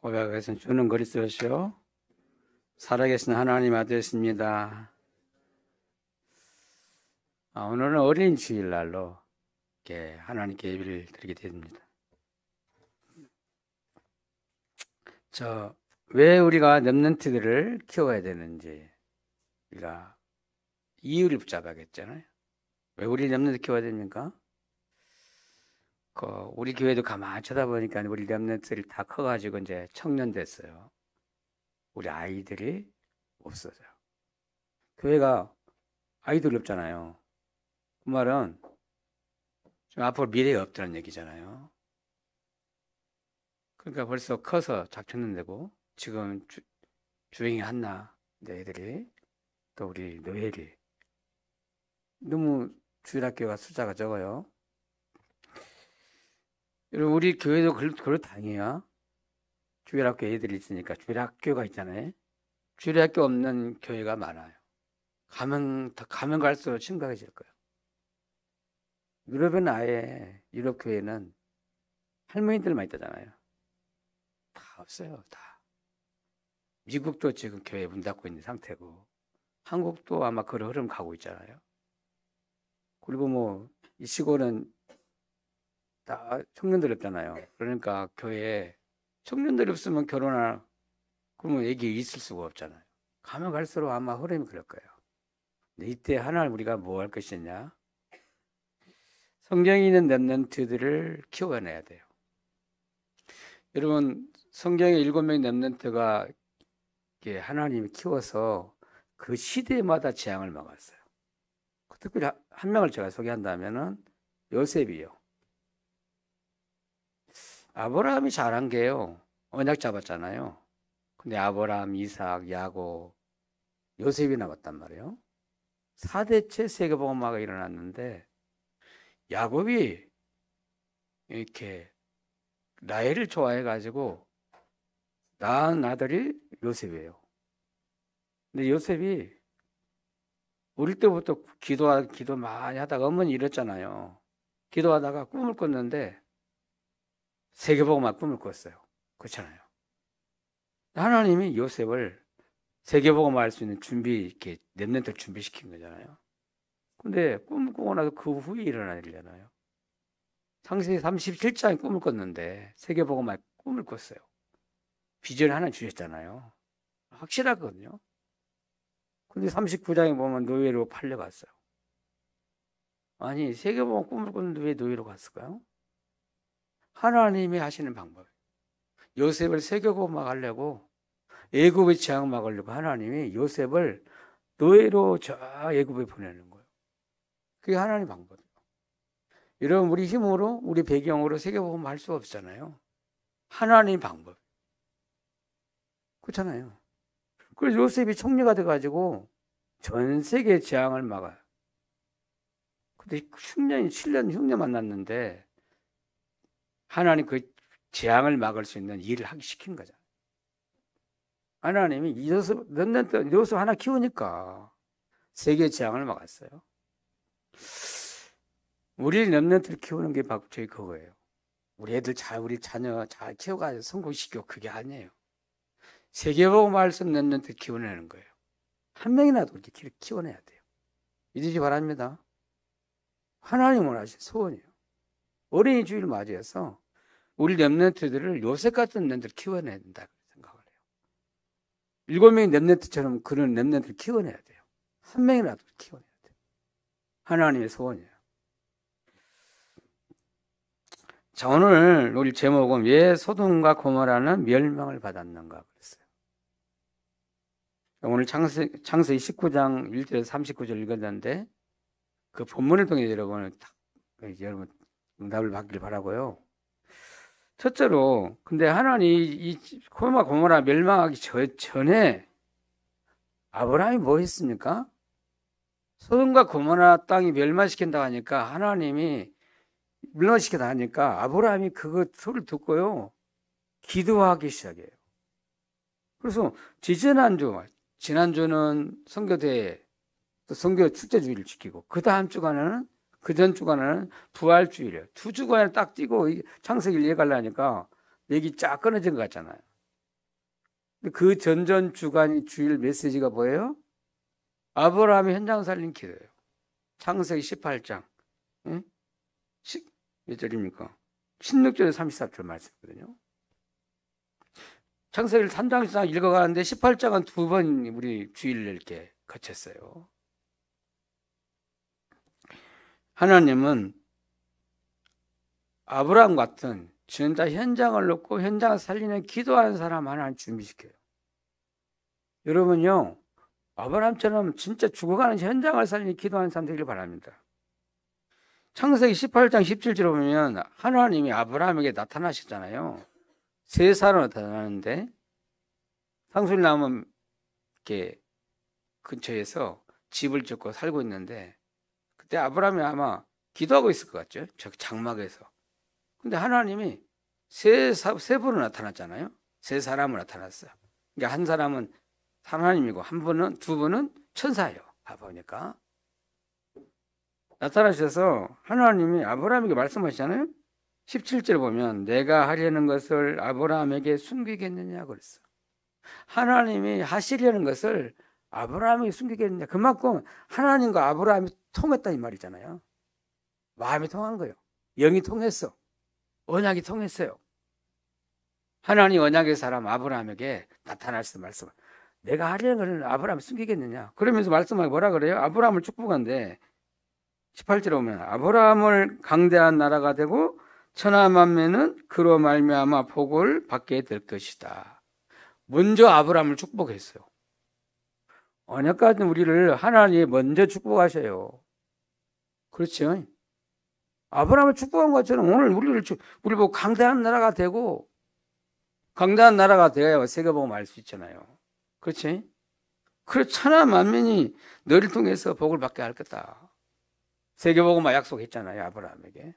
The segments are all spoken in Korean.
고백하겠습니다. 주는 그리스도시요 살아계신 하나님 아들이십니다. 오늘은 어린 주일날로 이렇게 하나님께 예배를 드리게 됩니다. 왜 우리가 렘넌트들을 키워야 되는지 우리가 이유를 붙잡아야겠잖아요. 왜 우리 렘넌트 키워야 됩니까? 우리 교회도 가만히 쳐다보니까 우리 렘넌트들이 다 커가지고 이제 청년 됐어요. 우리 아이들이 없어져요. 교회가 아이들이 없잖아요. 그 말은 좀 앞으로 미래가 없다는 얘기잖아요. 그러니까 벌써 커서 작정은 되고 지금 주행이 한나 애들이 또 우리 노엘이 너무 주일학교가 숫자가 적어요. 여러분 우리 교회도 그렇다니요. 주일학교 애들이 있으니까 주일학교가 있잖아요. 주일학교 없는 교회가 많아요. 가면 갈수록 심각해질 거예요. 유럽은 아예 유럽 교회는 할머니들만 있다잖아요. 다 없어요. 다. 미국도 지금 교회 문 닫고 있는 상태고 한국도 아마 그런 흐름 가고 있잖아요. 그리고 이 시골은 다 청년들 없잖아요. 그러니까 교회에 청년들이 없으면 결혼할 그러면 애기 있을 수가 없잖아요. 가면 갈수록 아마 흐름이 그럴 거예요. 근데 이때 하나님 우리가 뭐 할 것이냐? 성경에 있는 렘넌트들을 키워내야 돼요. 여러분 성경에 7명의 렘넌트가 하나님이 키워서 그 시대마다 재앙을 막았어요. 특별히 한 명을 제가 소개한다면은 요셉이요. 아브라함이 잘한 게요. 언약 잡았잖아요. 근데 아브라함, 이삭, 야곱, 요셉이 남았단 말이에요. 4대째 세계복음화가 일어났는데 야곱이 이렇게 라헬을 좋아해가지고 낳은 아들이 요셉이에요. 근데 요셉이 어릴 때부터 기도 많이 하다가 어머니 이랬잖아요. 기도하다가 꿈을 꿨는데 세계복음화 꿈을 꿨어요. 그렇잖아요. 하나님이 요셉을 세계복음화 할 수 있는 이렇게 렘넌트를 준비시킨 거잖아요. 근데 꿈을 꾸고 나서 그 후에 일어난 일이잖아요. 창세기 37장에 꿈을 꿨는데 세계복음화 꿈을 꿨어요. 비전 하나 주셨잖아요. 확실하거든요. 근데 39장에 보면 노예로 팔려갔어요. 아니 세계복음화 꿈을 꿨는데 왜 노예로 갔을까요? 하나님이 하시는 방법. 요셉을 세계복음화 하려고 애굽의 재앙 막으려고 하나님이 요셉을 노예로 저 애굽에 보내는 거예요. 그게 하나님 방법이에요. 여러분 우리 힘으로 우리 배경으로 세계복음화 할 수 없잖아요. 하나님 방법. 그렇잖아요. 그래서 요셉이 총리가 돼가지고 전 세계 재앙을 막아요. 근데 7년 흉내 만났는데 하나님 그 재앙을 막을 수 있는 일을 하기 시킨 거잖아요. 하나님이 요셉 하나 키우니까 세계 재앙을 막았어요. 우리 렘넌트를 키우는 게 바로 저희 그거예요. 우리 자녀 잘 키워가지고 성공시키고 그게 아니에요. 세계복음화 할 수 있는 렘넌트를 키워내는 거예요. 한 명이라도 이렇게 키워내야 돼요. 믿으시기 바랍니다. 하나님 원하신 소원이에요. 어린이 주일 맞이해서 우리 렘넌트들을 요셉 같은 렘넌트를 키워내야 된다 생각을 해요. 7명의 렘넌트처럼 그런 렘넌트를 키워내야 돼요. 한 명이라도 키워내야 돼요. 하나님의 소원이에요. 자, 오늘 우리 제목은 왜 소돔과 고모라는 멸망을 받았는가 그랬어요. 오늘 창세기 19장 1절에서 39절 읽었는데 그 본문을 통해 여러분 응답을 받기를 바라고요. 첫째로 근데 하나님 이 소돔과 고모라 멸망하기 전에 아브라함이 뭐 했습니까? 소돔과 고모라 땅이 멸망시킨다 하니까 하나님이 멸망시키다 하니까 아브라함이 그거 소리를 듣고요 기도하기 시작해요. 그래서 지난주는 선교대회 또 선교 축제주의를 지키고 그 다음 주간에는 그 전 주간에는 부활주의래요. 2주간을 딱 뛰고 창세기를 이해가려니까 얘기 쫙 끊어진 것 같잖아요. 그 전전 주간이 주일 메시지가 뭐예요? 아브라함이 현장 살린 기도예요. 창세기 18장. 응? 몇 절입니까? 16절에 34절 말씀이거든요. 창세기를 3장씩 읽어가는데 18장은 2번 우리 주일을 이렇게 거쳤어요. 하나님은 아브라함 같은 진짜 현장을 놓고 현장을 살리는 기도하는 사람 하나님 준비시켜요. 여러분요, 아브라함처럼 진짜 죽어가는 현장을 살리는 기도하는 사람 되기를 바랍니다. 창세기 18장 17절에 보면 하나님이 아브라함에게 나타나셨잖아요. 세 사람으로 나타나는데 상술나무 이렇게 근처에서 집을 짓고 살고 있는데 그때 아브라함이 아마 기도하고 있을 것 같죠. 저 장막에서. 근데 하나님이 세 분으로 나타났잖아요. 세 사람으로 나타났어요. 그러니까 한 사람은 하나님이고 두 분은 천사예요. 봐보니까. 나타나셔서 하나님이 아브라함에게 말씀하시잖아요. 17절 보면 내가 하려는 것을 아브라함에게 숨기겠느냐 그랬어. 하나님이 하시려는 것을 아브라함에게 숨기겠느냐. 그만큼 하나님과 아브라함이 통했다 이 말이잖아요. 마음이 통한 거예요. 영이 통했어. 언약이 통했어요. 하나님 언약의 사람 아브라함에게 나타나셔서 말씀. 내가 하려는 것을 아브라함이 숨기겠느냐. 그러면서 말씀하기 뭐라 그래요? 아브라함을 축복한데 18절에 보면 아브라함을 강대한 나라가 되고 천하 만민은 그로 말미암아 복을 받게 될 것이다. 먼저 아브라함을 축복했어요. 언약 같은 우리를 하나님이 먼저 축복하셔요. 그렇죠? 아브라함을 축복한 것처럼 오늘 우리 보고 강대한 나라가 되고 강대한 나라가 되어야 세계복음 알 수 있잖아요. 그렇지? 그래 천하 만민이 너를 통해서 복을 받게 할 거다. 세계복음 약속했잖아요. 아브라함에게.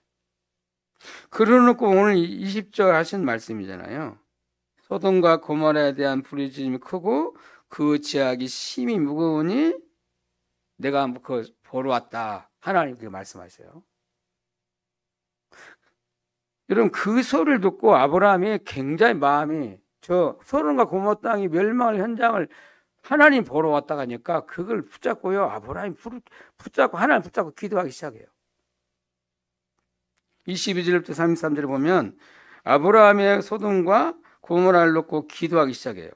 그러놓고 오늘 20절 하신 말씀이잖아요. 소돔과 고모라에 대한 부르짖음이 크고 그 죄악이 심히 무거우니 내가 그 보러 왔다. 하나님께 말씀하세요. 여러분 그 소리를 듣고 아브라함이 굉장히 마음이 저 소돔과 고모라 땅이 멸망할 현장을 하나님 보러 왔다 하니까 그걸 붙잡고요. 아브라함이 붙잡고 하나님 붙잡고 기도하기 시작해요. 22절부터 33절을 보면 아브라함의 소돔과 고모라를 놓고 기도하기 시작해요.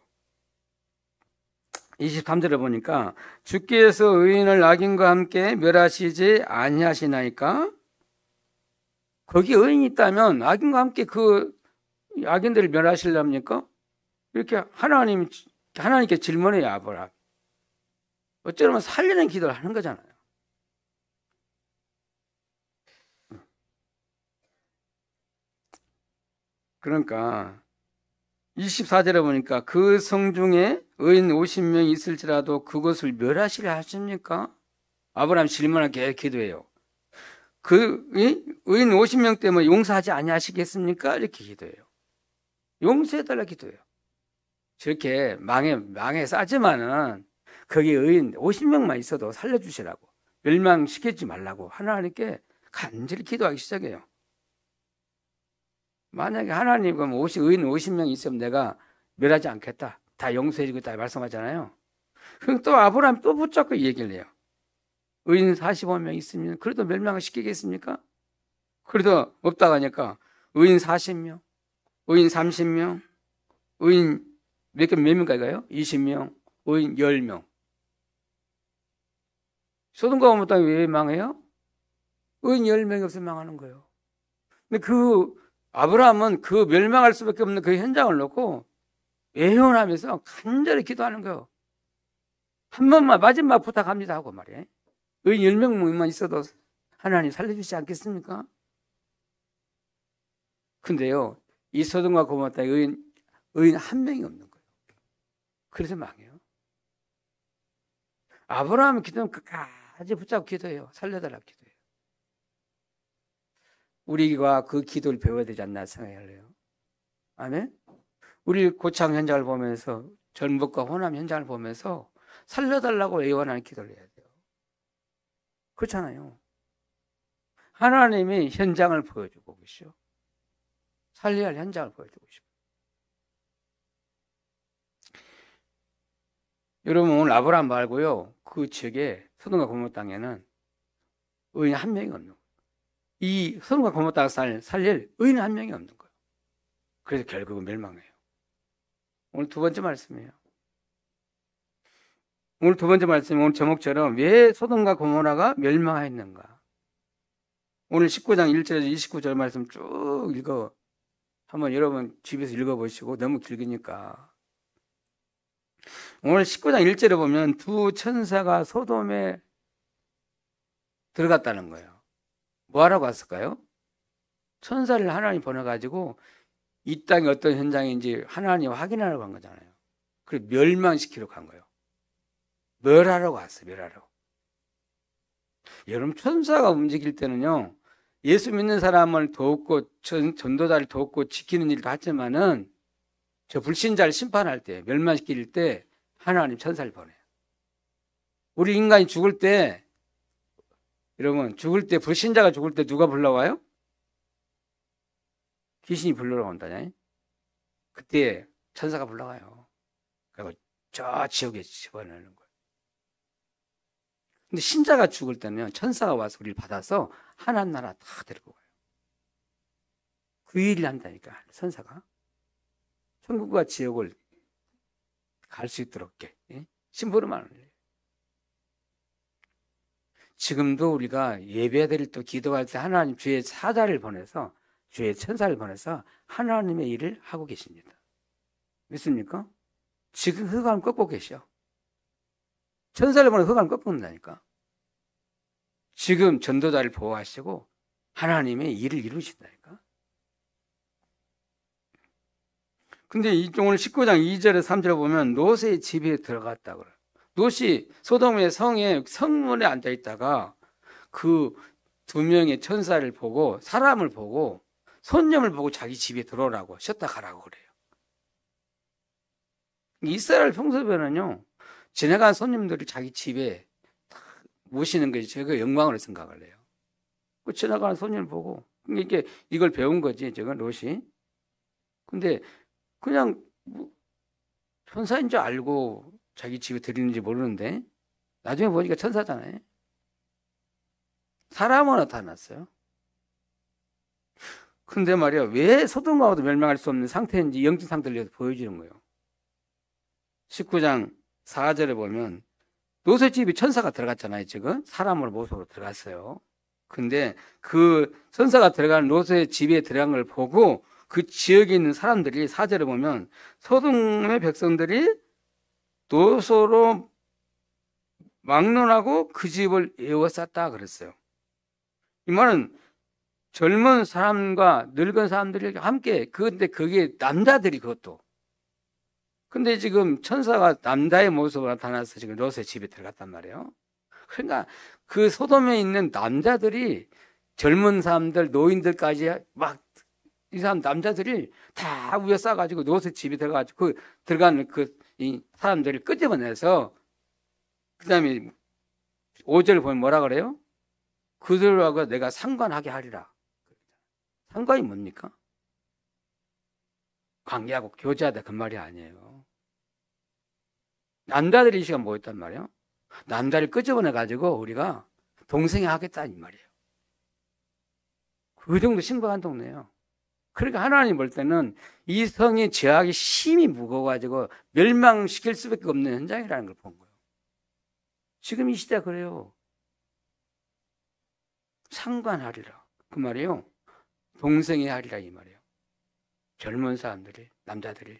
23절에 보니까 주께서 의인을 악인과 함께 멸하시지 아니하시나이까? 거기 의인이 있다면 악인과 함께 그 악인들을 멸하시렵니까? 이렇게 하나님께 질문해요. 아브라함. 어쩌면 살리는 기도를 하는 거잖아요. 그러니까 24절에 보니까 그 성중에 의인 50명 있을지라도 그것을 멸하시려 하십니까? 아브라함 질문하게 기도해요. 그 의인 50명 때문에 용서하지 아니하시겠습니까? 이렇게 기도해요. 용서해달라 기도해요. 저렇게 망에 싸지만은 거기 의인 50명만 있어도 살려주시라고 멸망시키지 말라고 하나님께 간절히 기도하기 시작해요. 만약에 하나님 그럼 의인 50명 있으면 내가 멸하지 않겠다. 다 용서해주겠다 말씀하잖아요. 그럼 또 아브라함 또 붙잡고 얘기를 해요. 의인 45명 있으면 그래도 멸망을 시키겠습니까? 그래도 없다고 하니까 의인 40명, 의인 30명, 의인 몇 명까지가요? 20명, 의인 10명. 소돔과 고모라 땅이 왜 망해요? 의인 10명이 없으면 망하는 거예요. 근데 아브라함은 그 멸망할 수밖에 없는 그 현장을 놓고 애원하면서 간절히 기도하는 거예요. 한 번만 마지막 부탁합니다 하고 말이에요. 의인 10명만 있어도 하나님 살려주시지 않겠습니까? 근데요, 이 소돔과 고모라 땅에 의인 한 명이 없는 거예요. 그래서 망해요. 아브라함은 기도하면 끝까지 붙잡고 기도해요. 살려달라고 기도해요. 우리가 그 기도를 배워야 되지 않나 생각해요. 아멘? 우리 고창 현장을 보면서 전북과 호남 현장을 보면서 살려달라고 애원하는 기도를 해야 돼요. 그렇잖아요. 하나님이 현장을 보여주고 계시오. 살려야 할 현장을 보여주고 싶어요. 여러분 오늘 아브라함 말고요. 그 지역에 소돔과 고모라 땅에는 의인 한 명이 없는 거예요. 이 소돔과 고모라 땅을 살릴 의인 한 명이 없는 거예요. 그래서 결국은 멸망해요. 오늘 두 번째 말씀이에요. 오늘 두 번째 말씀, 오늘 제목처럼 왜 소돔과 고모라가 멸망했는가? 오늘 19장 1절에서 29절 말씀 쭉 읽어. 한번 여러분 집에서 읽어보시고 너무 길으니까. 오늘 19장 1절에 보면 두 천사가 소돔에 들어갔다는 거예요. 뭐 하러 갔을까요? 천사를 하나님 보내가지고 이 땅이 어떤 현장인지 하나님 확인하러 간 거잖아요. 그리고 멸망시키러 간 거예요. 멸하러 갔어요. 멸하러. 여러분 천사가 움직일 때는요. 예수 믿는 사람을 돕고 전도자를 돕고 지키는 일도 하지만은 저 불신자를 심판할 때 멸망시킬 때 하나님 천사를 보내요. 우리 인간이 죽을 때 여러분 죽을 때 불신자가 죽을 때 누가 불러와요? 귀신이 불러러 온다냐? 그때 천사가 불러가요. 그리고 저 지옥에 집어넣는 거예요. 근데 신자가 죽을 때는 천사가 와서 우리를 받아서 하나님 나라 다 데리고 가요. 그 일을 한다니까 천사가. 천국과 지옥을 갈 수 있도록 심부름하는 거예요. 지금도 우리가 예배드릴 때 기도할 때 하나님 주의 사자를 보내서 주의 천사를 보내서 하나님의 일을 하고 계십니다. 믿습니까? 지금 흑암 꺾고 계셔. 천사를 보내 흑암 꺾는다니까. 지금 전도자를 보호하시고 하나님의 일을 이루신다니까. 근데 오늘 19장 2절에 3절에 보면 롯의 집에 들어갔다고 그래요. 롯이 소돔의 성문에 앉아 있다가 그 두 명의 천사를 보고 사람을 보고 손님을 보고 자기 집에 들어오라고 쉬었다 가라고 그래요. 이스라엘 평소에는요. 지나간 손님들이 자기 집에 모시는 것이 제가 영광으로 생각을 해요. 그 지나가는 손님을 보고 이걸 배운 거지 제가 롯이. 근데 그냥 천사인 줄 알고 자기 집에 들이는지 모르는데 나중에 보니까 천사잖아요. 사람은 나타났어요. 근데 말이야 왜 소돔과도 멸망할 수 없는 상태인지 영적 상태를 보여주는 거예요. 19장 4절에 보면 롯의 집에 천사가 들어갔잖아요. 지금 사람으로 모습으로 들어갔어요. 근데 그 천사가 들어간 롯의 집에 들어간 걸 보고 그 지역에 있는 사람들이 4절에 보면 소돔의 백성들이 롯으로 막론하고 그 집을 에워쌌다 그랬어요. 이 말은 젊은 사람과 늙은 사람들이 함께 근데 그게 남자들이 그것도. 근데 지금 천사가 남자의 모습으로 나타나서 지금 롯의 집에 들어갔단 말이에요. 그러니까 그 소돔에 있는 남자들이 젊은 사람들, 노인들까지 막 이 사람 남자들이 다 우여싸가지고 롯의 집에 들어가지고 그 들어가는 이 사람들을 끄집어내서 그 다음에 5절을 보면 뭐라 그래요? 그들하고 내가 상관하게 하리라. 상관이 뭡니까? 관계하고 교제하다 그 말이 아니에요. 남자들이 이 시간 모였단 말이에요. 남자를 끄집어내가지고 우리가 동생이 하겠다 이 말이에요. 그 정도 심각한 동네예요. 그러니까 하나님 볼 때는 이 성의 죄악이 심히 무거워가지고 멸망시킬 수밖에 없는 현장이라는 걸 본 거예요. 지금 이 시대가 그래요. 상관하리라. 그 말이에요. 동생이 하리라 이 말이에요. 젊은 사람들이, 남자들이,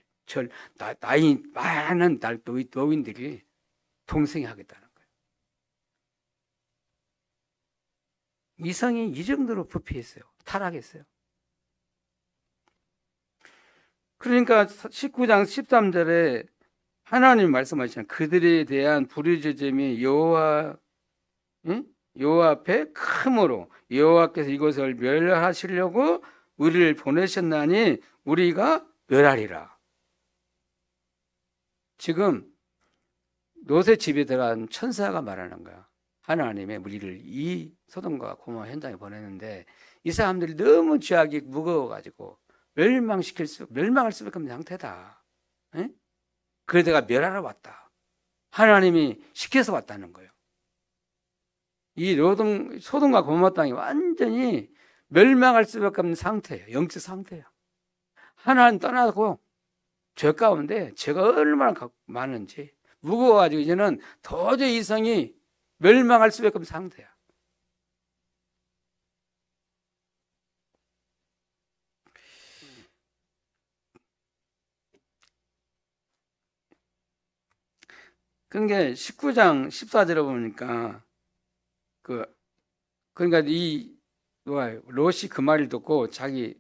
나이 많은 노인들이 동생이 하겠다는 거예요. 이 성이 이 정도로 부패했어요. 타락했어요. 그러니까 19장 13절에 하나님 말씀하시잖아요. 그들에 대한 부르짖음이 여호와 앞에 크므로 여호와께서 이것을 멸하시려고 우리를 보내셨나니 우리가 멸하리라. 지금 롯의 집에 들어간 천사가 말하는 거야. 하나님의 우리를 이 소돔과 고모라 현장에 보내는데 이 사람들이 너무 죄악이 무거워가지고 멸망할 수밖에 없는 상태다. 그래서 내가 멸하러 왔다. 하나님이 시켜서 왔다는 거예요. 이 소돔과 고모라 땅이 완전히 멸망할 수밖에 없는 상태예요. 영적 상태예요. 하나님 떠나고 죄 가운데 죄가 얼마나 많은지 무거워가지고 이제는 도저히 이성이 멸망할 수밖에 없는 상태야. 그러니까 19장 14절에 보니까 그러니까 롯이 그 말을 듣고 자기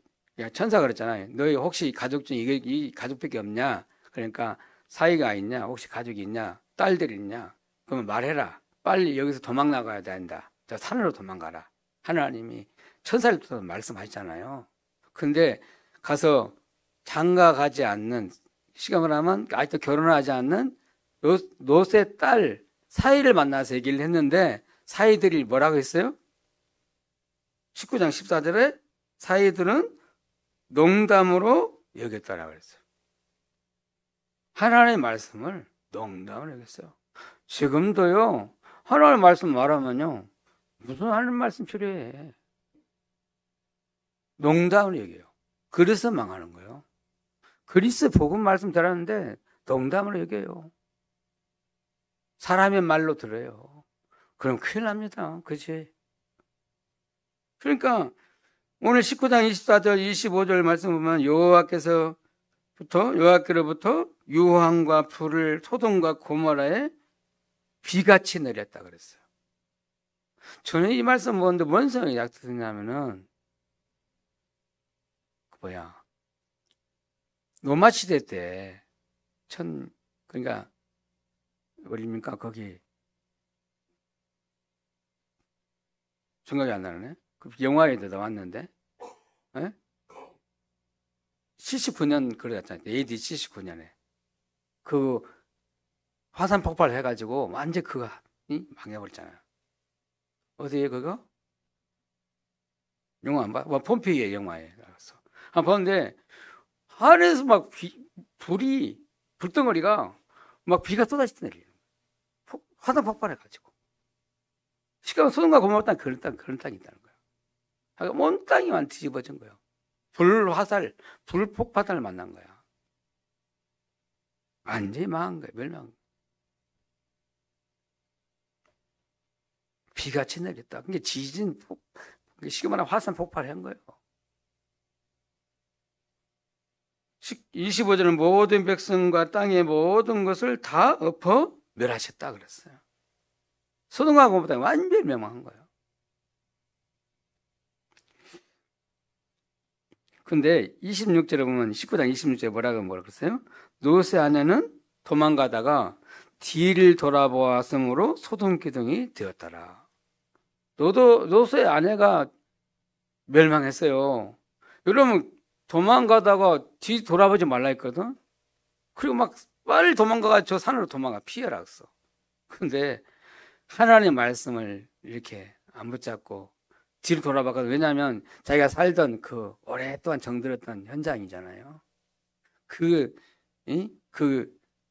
천사가 그랬잖아요. 너희 혹시 가족 중에 이 가족밖에 없냐? 그러니까 사이가 있냐? 혹시 가족이 있냐? 딸들이 있냐? 그러면 말해라. 빨리 여기서 도망 나가야 된다. 저 산으로 도망가라. 하나님이 천사를 통해서 말씀하셨잖아요. 근데 가서 장가 가지 않는, 시간을 하면 아직도 결혼하지 않는 롯의 딸 사이를 만나서 얘기를 했는데 사이들이 뭐라고 했어요? 19장 14절에 사이들은 농담으로 여겼다라고 그랬어요. 하나님의 말씀을 농담으로 여겼어요. 지금도요, 하나님의 말씀 말하면요, 무슨 하나님 말씀 필요해? 농담으로 여겨요. 그래서 망하는 거예요. 그리스 복음 말씀 들었는데 농담으로 여겨요. 사람의 말로 들어요. 그럼 큰일 납니다. 그치? 그러니까 오늘 19장 24절 25절 말씀 보면 여호와께로부터 유황과 불을 소돔과 고모라에 비같이 내렸다 그랬어요. 저는 이 말씀 보는데 뭔 생각이 약속했냐면은 로마 시대 때 그러니까 어딥니까 거기 생각이 안 나네. 그 영화에도 나왔는데, 에? 79년 그러잖아요. AD 79년에 그 화산 폭발 해가지고 완전 그가 망해버렸잖아요. 어디에 그거? 영화 안 봐? 폼페이의 영화에 나왔어. 보는데 하늘에서 막 불덩어리가 막 비가 쏟아져 내려요. 화산 폭발해가지고. 시카고 소돔과 고모라 땅 그런 땅이 있다는 거예요. 그러니까 온 땅이 뒤집어진 거예요. 불폭발을 만난 거야. 완전히 망한 거예요. 멸망. 비같이 내렸다. 그게 쉽게 말하면 화산 폭발한 거예요. 25절은 모든 백성과 땅의 모든 것을 다 엎어 멸하셨다 그랬어요. 소돔과 고모라 땅이 완전히 멸망한 거예요. 근데 26절에 보면 19장 26절에 뭐라고 그랬어요? 롯의 아내는 도망가다가 뒤를 돌아보았으므로 소돔 기둥이 되었더라. 롯의 아내가 멸망했어요. 여러분 도망가다가 뒤 돌아보지 말라 했거든. 그리고 막 빨리 도망가가 저 산으로 피해라 했어. 근데 하나님의 말씀을 이렇게 안 붙잡고 뒤로 돌아봤거든. 왜냐하면 자기가 살던 그 오랫동안 정들었던 현장이잖아요. 그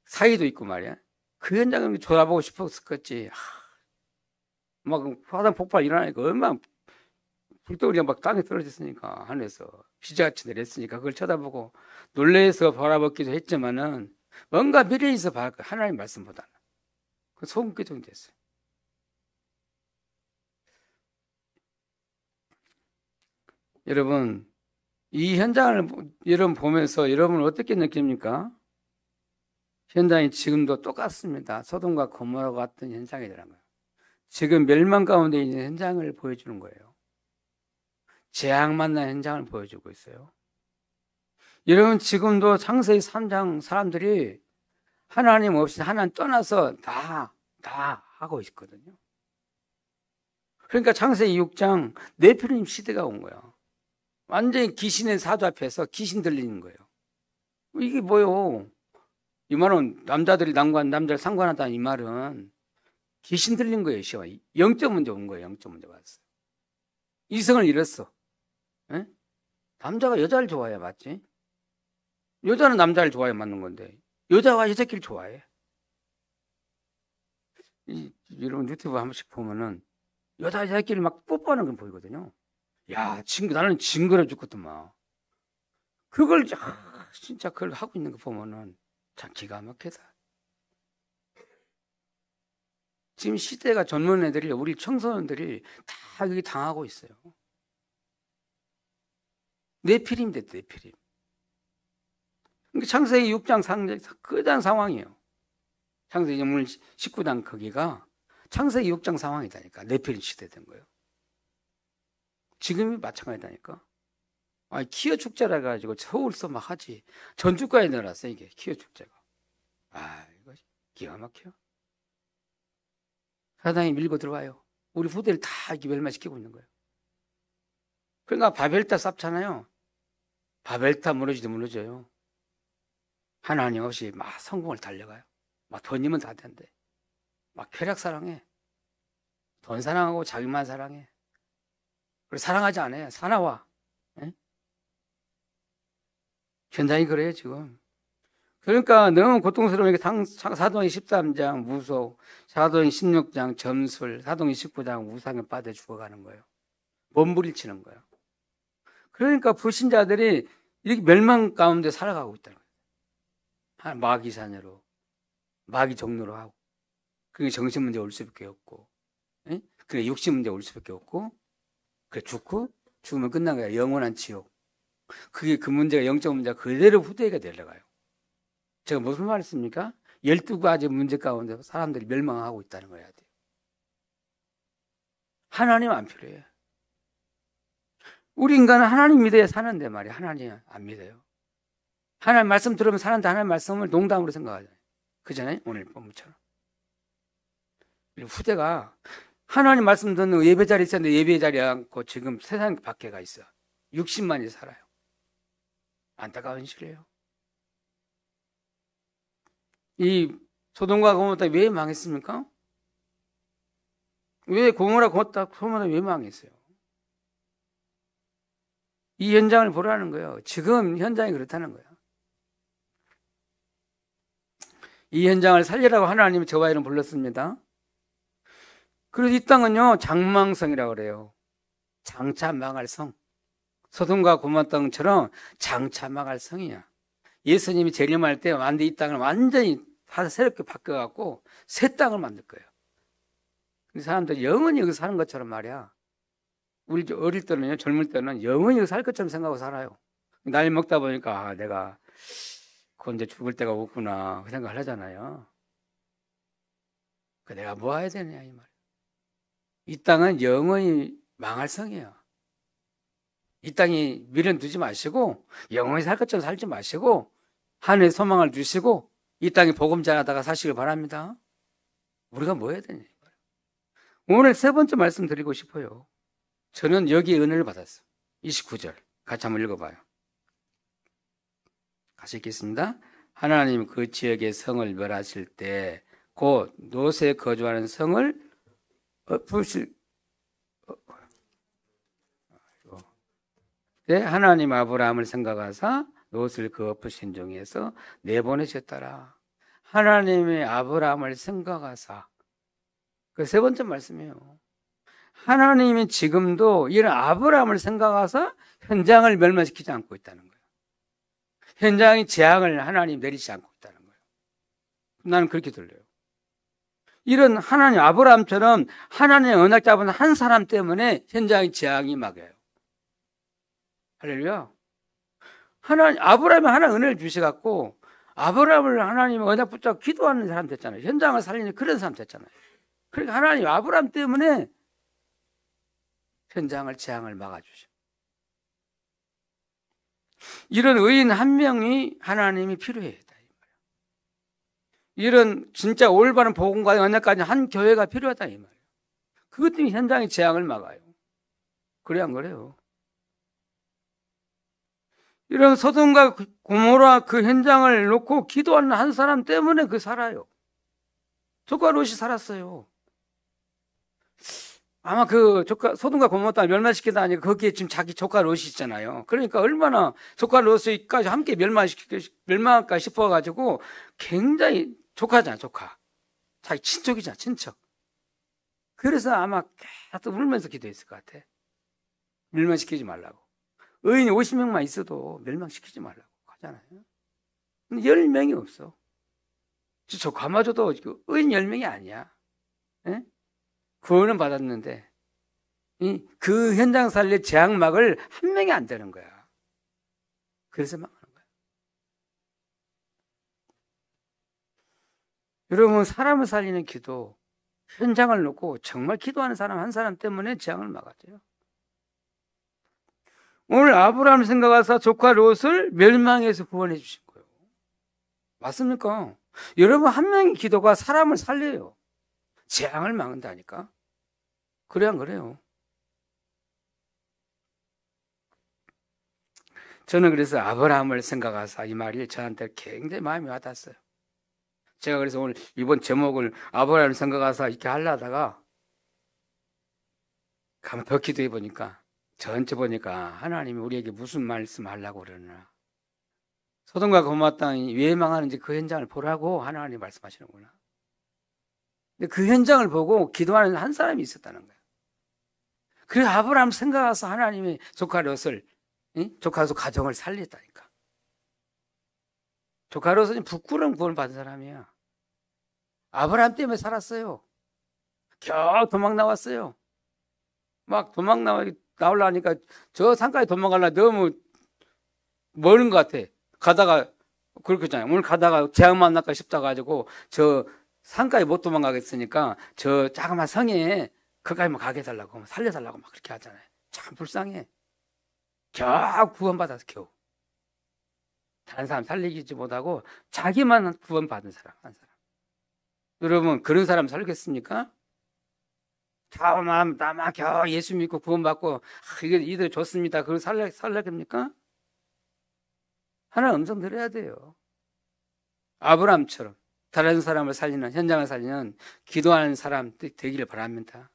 사이도 있고 말이야. 그 현장을 돌아보고 싶었겠지. 막 화산 폭발 일어나니까 얼마나 불덩어리가 막 땅에 떨어졌으니까 하늘에서 비자같이 내렸으니까 그걸 쳐다보고 놀래서 바라보기도 했지만은 뭔가 미래에 있어 봐야 하나님 말씀보다는 그 소금 기둥이 됐어요. 여러분 이 현장을 여러분 보면서 여러분은 어떻게 느낍니까? 현장이 지금도 똑같습니다. 소돔과 고모라 같은 현장이더라고요. 지금 멸망 가운데 있는 현장을 보여주는 거예요. 재앙 만난 현장을 보여주고 있어요. 여러분 지금도 창세기 3장 사람들이 하나님 없이 하나님 떠나서 다 하고 있거든요. 그러니까 창세기 6장 네피림 시대가 온 거예요. 완전히 귀신의 사주 앞에서 귀신 들리는 거예요. 이게 뭐요? 이 말은 남자들이 남자를 상관하다는 이 말은 귀신 들린 거예요. 영적 문제 온 거예요. 영적 문제 왔어요. 이성을 잃었어. 에? 남자가 여자를 좋아해 맞지? 여자는 남자를 좋아해 맞는 건데 여자와 여자끼리 좋아해. 여러분 유튜브 한 번씩 보면은 여자애끼리 막 뽀뽀하는 건 보이거든요. 야, 나는 징그러 죽겠더만. 그걸 진짜 그걸 하고 있는 거 보면은 참 기가 막히다. 지금 시대가 젊은 애들이, 우리 청소년들이 다 여기 당하고 있어요. 뇌피림인데, 뇌피림. 그러니까 창세기 6장 상징 그런 상황이에요. 창세기 오늘 19장 거기가 창세기 6장 상황이다니까. 뇌피림 시대 된 거예요. 지금이 마찬가지다니까. 키어 축제라 가지고 서울서 막 하지. 전주까지 늘었어 이게 키어 축제가. 이거 기가 막혀. 사단이 밀고 들어와요. 우리 후대를 다 이렇게 멸망시키고 있는 거예요. 그러니까 바벨탑 쌓잖아요. 바벨탑 무너지도 무너져요. 하나님 없이 막 성공을 달려가요. 막 돈이면 다 된대. 막 쾌락 사랑해. 돈 사랑하고 자기만 사랑해. 그리고 사랑하지 않아요. 사나와. 에? 현장이 그래요 지금. 그러니까 너무 고통스러우니까 사도행 13장 무속, 사도행 16장 점술, 사도행 19장 우상에 빠져 죽어가는 거예요. 몸부림치는 거예요. 그러니까 불신자들이 이렇게 멸망 가운데 살아가고 있다는 거예요. 마귀 자녀로, 마귀 종로로 하고, 그게 정신 문제 올 수밖에 없고, 그게 육신 문제 올 수밖에 없고, 그래 죽고 죽으면 끝난 거야. 영원한 지옥. 그게 그 문제가 영적 문제가 그대로 후대가 내려가요. 제가 무슨 말 했습니까? 12가지 문제 가운데 사람들이 멸망하고 있다는 거야. 하나님 안 필요해. 우리 인간은 하나님 믿어야 사는데 말이야. 하나님 안 믿어요. 하나님 말씀 들으면 사는데 하나님 말씀을 농담으로 생각하잖아요. 그잖아요. 오늘 본문처럼. 후대가 하나님 말씀 듣는 예배 자리 있었는데 예배 자리에 않고 지금 세상 밖에 가 있어. 60만이 살아요. 안타까운 현실이에요. 이 소돔과 고모라 왜 망했습니까? 왜 고모라 소돔이 왜 망했어요? 이 현장을 보라는 거예요. 지금 현장이 그렇다는 거예요. 이 현장을 살리라고 하나님이 저와 이름 불렀습니다. 그래서 이 땅은요 장망성이라고 그래요. 장차 망할 성. 소돔과 고모라 땅처럼 장차 망할 성이야. 예수님이 재림할 때 완전히 이 땅을 완전히 다 새롭게 바꿔갖고 새 땅을 만들 거예요. 사람들이 영원히 여기 사는 것처럼 말이야. 우리 어릴 때는요, 젊을 때는 영원히 여기 살 것처럼 생각하고 살아요. 나이 먹다 보니까 내가 곧 이제 죽을 때가 오구나 그 생각을 하잖아요. 내가 뭐 해야 되냐 이 말. 이 땅은 영원히 망할 성이야. 이 땅이 미련 두지 마시고 영원히 살 것처럼 살지 마시고 하늘에 소망을 두시고 이 땅에 복음 전하다가 사시길 바랍니다. 우리가 뭐 해야 되냐. 오늘 세 번째 말씀 드리고 싶어요. 저는 여기에 은혜를 받았어요. 29절 같이 한번 읽어봐요. 같이 읽겠습니다. 하나님 그 지역의 성을 멸하실 때 곧 롯에 거주하는 성을 엎으실 하나님 아브라함을 생각하사 롯을 그 엎으신 중에서 내보내셨더라. 하나님의 아브라함을 생각하사. 그 세 번째 말씀이에요. 하나님이 지금도 이런 아브라함을 생각하사 현장을 멸망시키지 않고 있다는 거예요. 현장의 재앙을 하나님 내리지 않고 있다는 거예요. 나는 그렇게 들려요. 이런 하나님 아브라함처럼 하나님의 언약 잡은 한 사람 때문에 현장의 재앙이 막아요. 할렐루야. 아브라함이 하나님 은혜를 주셔갖고 아브라함을 하나님의 언약 붙잡고 기도하는 사람 됐잖아요. 현장을 살리는 그런 사람 됐잖아요. 그러니까 하나님 아브라함 때문에 현장을 재앙을 막아주셔. 이런 의인 한 명이 하나님이 필요해요. 이런 진짜 올바른 복음과 언약까지 한 교회가 필요하다 이 말이에요. 그것 때문에 현장의 재앙을 막아요. 그래 안 그래요? 이런 소돔과 고모라 그 현장을 놓고 기도하는 한 사람 때문에 그 살아요. 조카 롯이 살았어요. 아마 그 소돔과 고모라 땅을 멸망시키다 하니까 거기에 지금 자기 조카 롯이 있잖아요. 그러니까 얼마나 조카 롯까지 함께 멸망할까 싶어가지고 굉장히 조카잖아, 조카. 자기 친척이잖아, 친척. 그래서 아마 계속 울면서 기도했을 것 같아. 멸망시키지 말라고. 의인이 50명만 있어도 멸망시키지 말라고 하잖아요. 근데 10명이 없어. 저 가마줘도 의인 10명이 아니야. 예? 구원은 받았는데 그 현장 살릴 제약막을 한 명이 안 되는 거야. 그래서 망하는 거야. 여러분, 사람을 살리는 기도, 현장을 놓고 정말 기도하는 사람 한 사람 때문에 재앙을 막았대요. 오늘 아브라함을 생각하사 조카 롯을 멸망에서 구원해 주신 거예요. 맞습니까? 여러분, 한 명의 기도가 사람을 살려요. 재앙을 막는다니까. 그래 안 그래요? 저는 그래서 아브라함을 생각하사 이 말이 저한테 굉장히 마음이 와닿았어요. 제가 그래서 오늘 이번 제목을 아브라함을 생각하사 이렇게 하려다가 가만 더 기도해 보니까 전체 보니까 하나님이 우리에게 무슨 말씀 하려고 그러나, 소돔과 고모라 땅이 왜 망하는지 그 현장을 보라고 하나님이 말씀하시는구나. 근데 그 현장을 보고 기도하는 한 사람이 있었다는 거예요. 그래서 아브라함 생각해서 하나님이 조카 롯을, 조카 롯 가정을 살렸다니까. 조카 롯은 부끄러운 구원을 받은 사람이야. 아브라함 때문에 살았어요. 겨우 도망 나왔어요. 막 도망 나오려니까 저 산까지 도망가려면 너무 멀은 것 같아. 가다가 그렇겠잖아요. 오늘 가다가 재앙 만날까 싶다 가지고 저 산까지 못 도망가겠으니까 저 자그마한 성에 그까지만 가게 해달라고, 살려달라고 막 그렇게 하잖아요. 참 불쌍해. 겨우 구원받아서 겨우. 다른 사람 살리지 못하고 자기만 구원받은 사람, 한 사람. 여러분, 그런 사람 살겠습니까? 겨우 나만 겨우 예수 믿고 구원받고 이게 이들 좋습니다. 그걸 살려겠습니까? 하나님 음성 들어야 돼요. 아브라함처럼 다른 사람을 살리는, 현장을 살리는 기도하는 사람 되기를 바랍니다.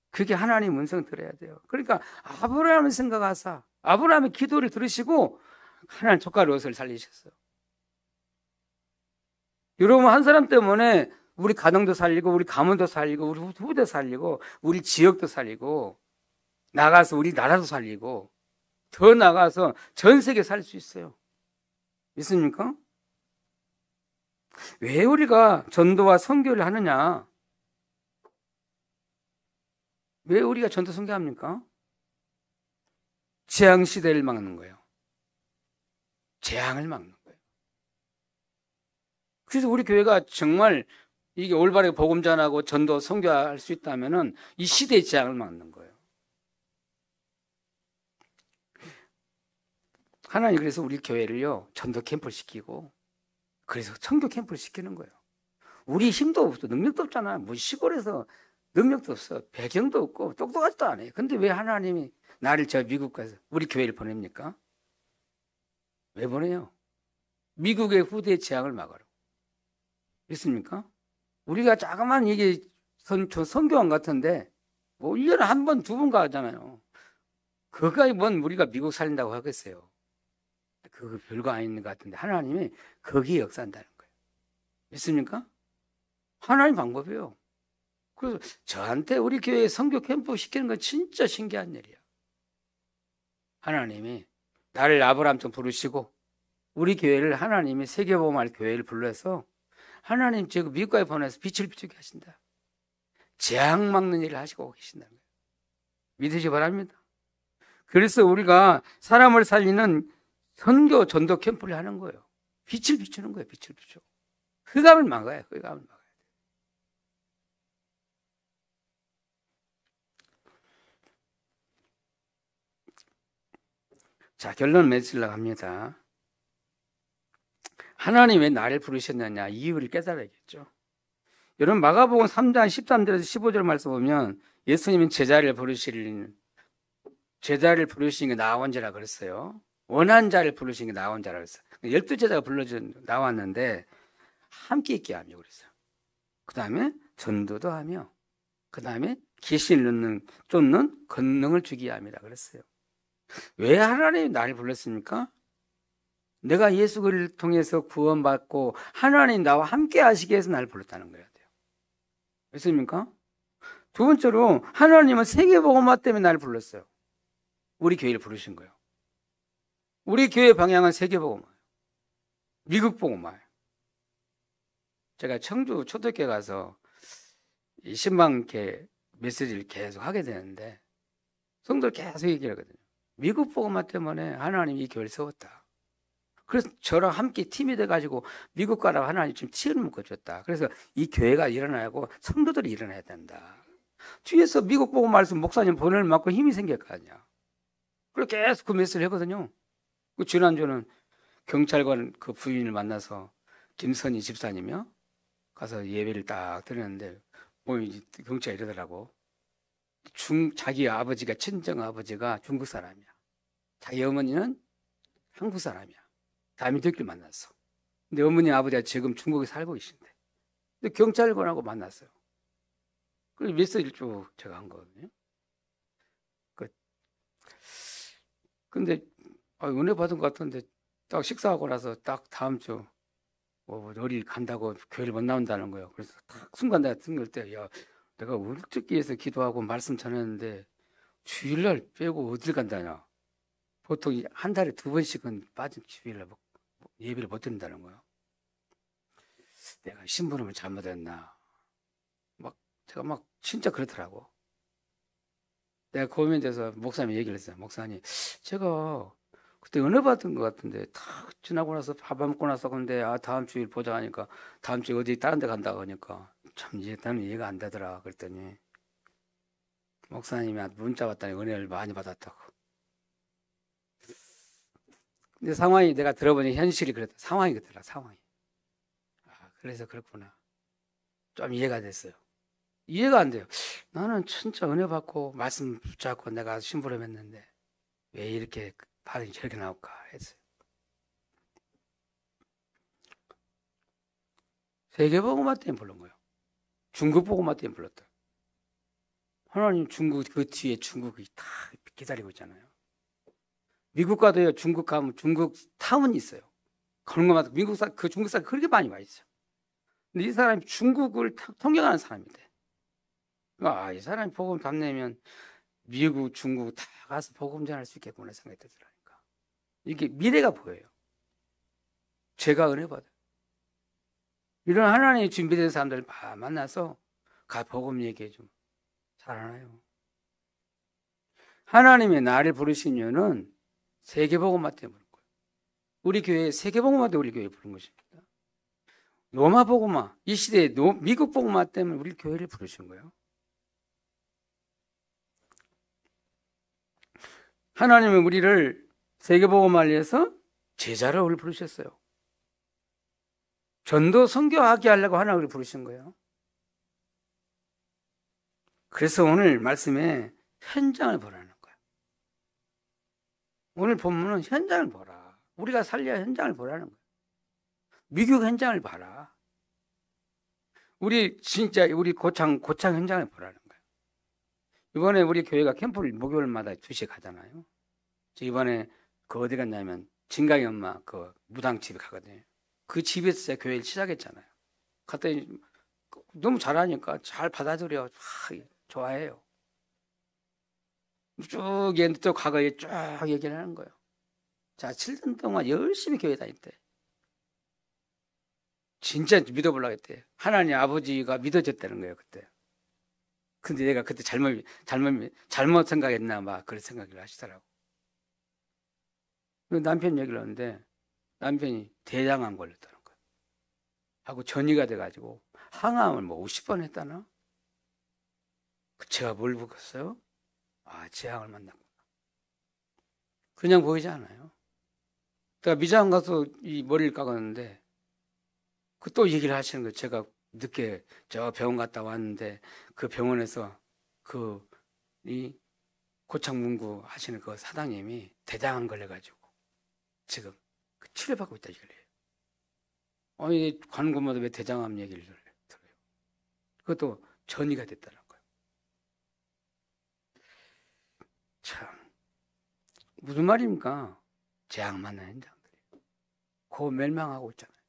그게 하나님 음성 들어야 돼요. 그러니까 아브라함을 생각하사 아브라함의 기도를 들으시고 하나님 조카 롯을 살리셨어요. 여러분, 한 사람 때문에 우리 가정도 살리고 우리 가문도 살리고 우리 후대도 살리고 우리 지역도 살리고 나가서 우리 나라도 살리고 더 나가서 전 세계 살 수 있어요. 믿습니까? 왜 우리가 전도와 선교를 하느냐? 왜 우리가 전도 선교합니까? 재앙 시대를 막는 거예요. 재앙을 막는 거예요. 그래서 우리 교회가 정말 이게 올바르게 복음 전하고 전도 선교할 수 있다면은 이 시대의 재앙을 막는 거예요. 하나님 그래서 우리 교회를요 전도 캠프를 시키고 그래서 선교 캠프를 시키는 거예요. 우리 힘도 없어, 능력도 없잖아. 뭐 시골에서 능력도 없어, 배경도 없고 똑똑하지도 않아요. 근데 왜 하나님이 나를 저 미국 가서 우리 교회를 보냅니까? 왜 보내요? 미국의 후대 재앙을 막으라고. 있습니까? 우리가 자그만 이게 선교원 같은데 뭐 1년에 한 번, 두 번 가잖아요. 그거가 뭔 우리가 미국 살린다고 하겠어요. 그거 별거 아닌 것 같은데 하나님이 거기에 역사한다는 거예요. 믿습니까? 하나님 방법이에요. 그래서 저한테 우리 교회에 선교 캠프 시키는 건 진짜 신기한 일이야. 하나님이 나를 아브라함처럼 부르시고 우리 교회를 하나님이 세계복음할 교회를 불러서 하나님 지금 미국에 보내서 빛을 비추게 하신다. 재앙 막는 일을 하시고 계신다는 거예요. 믿으시기 바랍니다. 그래서 우리가 사람을 살리는 선교 전도 캠프를 하는 거예요. 빛을 비추는 거예요. 빛을 비추고 흑암을 막아요. 흑암을 막아요. 자, 결론 맺으려고 합니다. 하나님 왜 나를 부르셨느냐, 이유를 깨달아야겠죠. 여러분, 마가복음 3장 13절에서 15절 말씀 보면 예수님은 제자를 부르시는 게 나온 자라 그랬어요. 원한 자를 부르시는 게 나온 자라 그랬어요. 12제자가 나왔는데 함께 있게 하며 그랬어요. 그 다음에 전도도 하며 그 다음에 계시를 쫓는 권능을 주게 함이라 그랬어요. 왜 하나님이 나를 불렀습니까? 내가 예수 그리스도를 통해서 구원받고 하나님 나와 함께 하시기 위해서 나를 불렀다는 거예요. 됐습니까? 두 번째로 하나님은 세계복음화 때문에 나를 불렀어요. 우리 교회를 부르신 거예요. 우리 교회 방향은 세계복음화, 미국 복음화예요. 제가 청주 초대교회 가서 10만 개 메시지를 계속 하게 되는데 성도들 계속 얘기를 하거든요. 미국 복음화 때문에 하나님이 이 교회를 세웠다. 그래서 저랑 함께 팀이 돼가지고 미국 가라고 하나님 지금 치를 묶어줬다. 그래서 이 교회가 일어나고 성도들이 일어나야 된다. 뒤에서 미국 복음화 말씀 목사님 보내를 맞고 힘이 생길 거 아니야. 그래서 계속 그 메시지를 하거든요. 그 지난주는 경찰관 그 부인을 만나서 김선희 집사님이요. 가서 예배를 딱 드렸는데 뭐 경찰이 이러더라고. 자기 아버지가 친정 아버지가 중국 사람이야. 자기 어머니는 한국 사람이야. 다미도끼를 만났어. 근데 어머니 아버지가 지금 중국에 살고 계신데. 근데 경찰관하고 만났어요. 그래서 메시지를 쭉 제가 한 거거든요. 근데 은혜 받은 것 같은데 딱 식사하고 나서 딱 다음 주 어디 간다고 교회를 못 나온다는 거예요. 그래서 딱 순간 내가 뜬걸 때, 야, 내가 울적기에서 기도하고 말씀 전했는데 주일날 빼고 어딜 간다냐. 보통 한 달에 2번씩은 빠진 주일날 예배를 못 드린다는 거예요. 내가 심부름을 잘못했나. 제가 진짜 그렇더라고. 내가 고민돼서 목사님 얘기를 했어요. 목사님, 제가 그때 은혜 받은 것 같은데 탁 지나고 나서 밥 먹고 나서 근데 다음 주일 보자 하니까 다음 주에 어디 다른 데 간다고 하니까 참 이제 나는 이해가 안 되더라. 그랬더니 목사님이 문자 왔다니 은혜를 많이 받았다고. 근데 상황이 내가 들어보니 현실이 그랬다. 상황이 그렇더라. 상황이. 그래서 그렇구나. 좀 이해가 됐어요. 이해가 안 돼요. 나는 진짜 은혜 받고 말씀 붙잡고 내가 심부름 했는데 왜 이렇게 반응이 저렇게 나올까 했어요. 세계복음화 때문에 부른 거예요. 중국복음화 때문에 불렀다. 하나님 중국 그 뒤에 중국이 다 기다리고 있잖아요. 미국 가도요. 중국 가면 중국 타운이 있어요. 그런 것마다 그 중국 사람 그렇게 많이 와 있어요. 근데 이 사람이 중국을 통역하는 사람인데 이 사람이 복음 답내면 미국, 중국 다 가서 복음 전할 수 있겠구나 생각이 들더라니까. 이게 미래가 보여요. 제가 은혜 받아요. 이런 하나님의 준비된 사람들 만나서 복음 얘기해 좀 잘하나요? 하나님의 나를 부르신 이유는 세계복음화 때문에 부른 거예요. 우리 교회 세계복음화 때문에 우리 교회에 부른 것입니다. 로마복음화, 이 시대에 미국 복음화 때문에 우리 교회를 부르신 거예요. 하나님은 우리를 세계복음화를 위해서 제자를 부르셨어요. 전도 선교하게 하려고 하나님을 부르신 거예요. 그래서 오늘 말씀에 현장을 보라는 거예요. 오늘 본문은 현장을 보라. 우리가 살려야 현장을 보라는 거예요. 미국 현장을 봐라. 우리 고창 현장을 보라는 거예요. 이번에 우리 교회가 캠프를 목요일마다 2시에 가잖아요. 이번에 어디 갔냐면 진강이 엄마 무당집에 가거든요. 그 집에서 제가 교회를 시작했잖아요. 갔더니 너무 잘하니까 잘 받아들여. 좋아해요. 쭉 과거에 쭉 얘기를 하는 거예요. 자, 7년 동안 열심히 교회 다녔대. 진짜 믿어보려고 했대. 하나님 아버지가 믿어졌다는 거예요, 그때. 근데 내가 그때 잘못 생각했나 그런 생각을 하시더라고. 남편 얘기를 하는데 남편이 대장암 걸렸다는 거예요. 하고 전이가 돼가지고 항암을 50번 했다나? 제가 뭘 보겠어요? 재앙을 만났구나. 그냥 보이지 않아요. 제가 미장 가서 이 머리를 깎았는데 또 얘기를 하시는 거예요. 제가 늦게 저 병원 갔다 왔는데 그 병원에서 이 고창문구 하시는 그 사장님이 대장암 걸려가지고 지금 치료받고 있다 이거예요. 가는 곳마다 왜 대장암 얘기를 들어요? 그것도 전이가 됐다는 거예요. 참 무슨 말입니까? 재앙 만난 현장들이 멸망하고 있잖아요.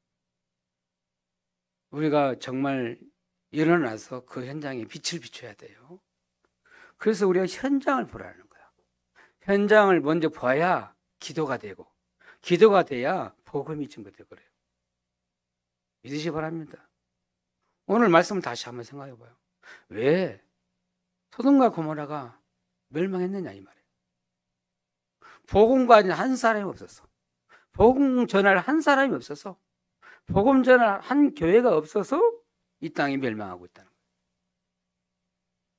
우리가 정말 일어나서 그 현장에 빛을 비춰야 돼요. 그래서 우리가 현장을 보라는 거야. 현장을 먼저 봐야 기도가 되고, 기도가 돼야 복음이 증거되고 그래요. 믿으시기 바랍니다. 오늘 말씀을 다시 한번 생각해 봐요. 왜 소돔과 고모라가 멸망했느냐 이 말이에요. 복음가진 한 사람이 없었어. 복음 전할 한 사람이 없어서, 복음 전할 한 교회가 없어서 이 땅이 멸망하고 있다는 거예요.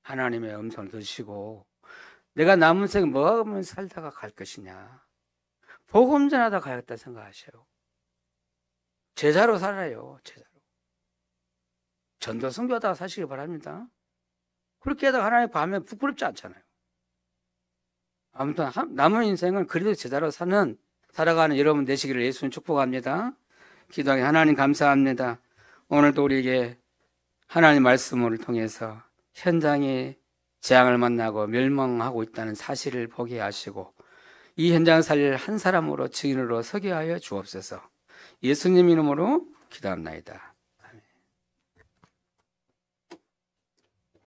하나님의 음성을 들으시고 내가 남은 생에 뭐 하면 살다가 갈 것이냐, 복음 전하다 가야겠다 생각하셔요. 제자로 살아요. 제자로. 전도 선교하다가 사시기 바랍니다. 그렇게 하다가 하나님 밤에 부끄럽지 않잖아요. 아무튼 남은 인생은 그래도 제자로 살아가는 여러분 되시기를 예수님 축복합니다. 기도하게 하나님 감사합니다. 오늘도 우리에게 하나님 말씀을 통해서 현장에 재앙을 만나고 멸망하고 있다는 사실을 보게 하시고 이 현장 살릴 한 사람으로 증인으로 서게 하여 주옵소서. 예수님 이름으로 기도합나이다.